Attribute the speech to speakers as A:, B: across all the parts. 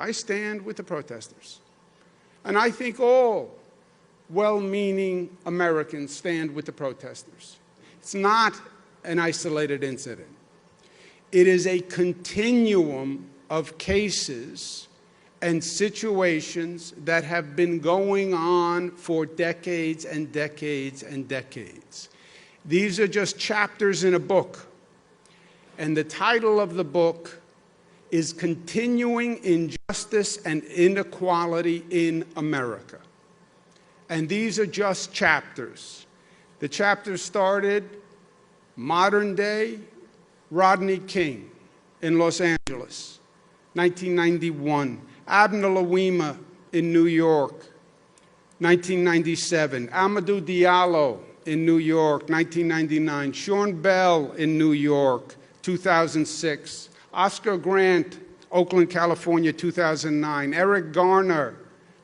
A: I stand with the protesters. And I think all well-meaning Americans stand with the protesters. It's not an isolated incident. It is a continuum of cases and situations that have been going on for decades and decades and decades. These are just chapters in a book. And the title of the book is Continuing Injustice and Inequality in America. And these are just chapters. The chapters started modern day Rodney King in Los Angeles, 1991. Abner Louima in New York, 1997. Amadou Diallo in New York, 1999. Sean Bell in New York, 2006. Oscar Grant, Oakland, California, 2009. Eric Garner,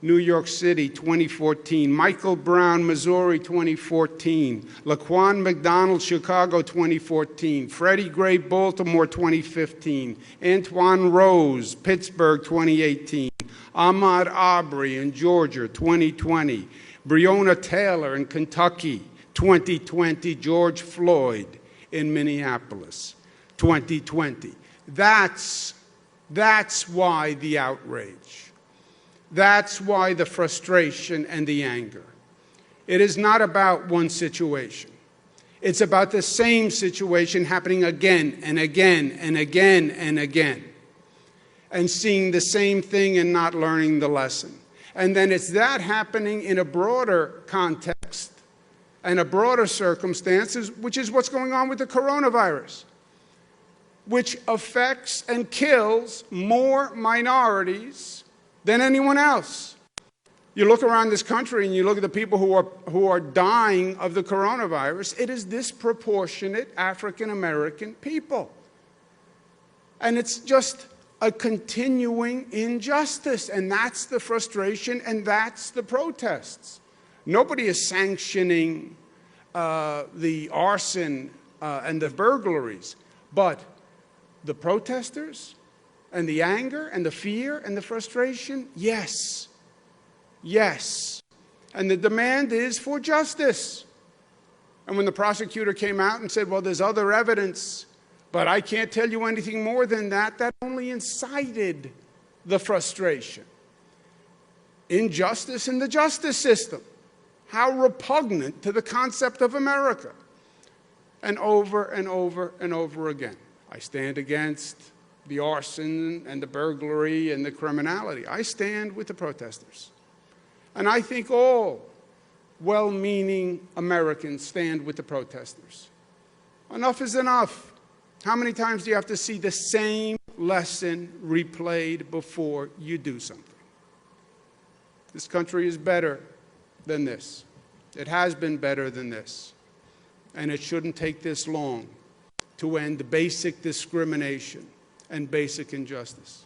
A: New York City, 2014. Michael Brown, Missouri, 2014. Laquan McDonald, Chicago, 2014. Freddie Gray, Baltimore, 2015. Antoine Rose, Pittsburgh, 2018. Ahmaud Arbery in Georgia, 2020. Breonna Taylor in Kentucky, 2020. George Floyd in Minneapolis, 2020. That's why the outrage. That's why the frustration and the anger. It is not about one situation. It's about the same situation happening again and again and again and again, and seeing the same thing and not learning the lesson. And then it's that happening in a broader context and a broader circumstances, which is what's going on with the coronavirus, which affects and kills more minorities than anyone else. You look around this country and you look at the people who are dying of the coronavirus, it is disproportionate African American people. And it's just a continuing injustice, and that's the frustration and that's the protests. Nobody is sanctioning the arson and the burglaries, but the protesters and the anger and the fear and the frustration, yes, yes. And the demand is for justice. And when the prosecutor came out and said, well, there's other evidence, but I can't tell you anything more than that, that only incited the frustration. Injustice in the justice system. How repugnant to the concept of America. And over and over and over again. I stand against the arson and the burglary and the criminality. I stand with the protesters. And I think all well-meaning Americans stand with the protesters. Enough is enough. How many times do you have to see the same lesson replayed before you do something? This country is better than this. It has been better than this. And it shouldn't take this long to end basic discrimination and basic injustice.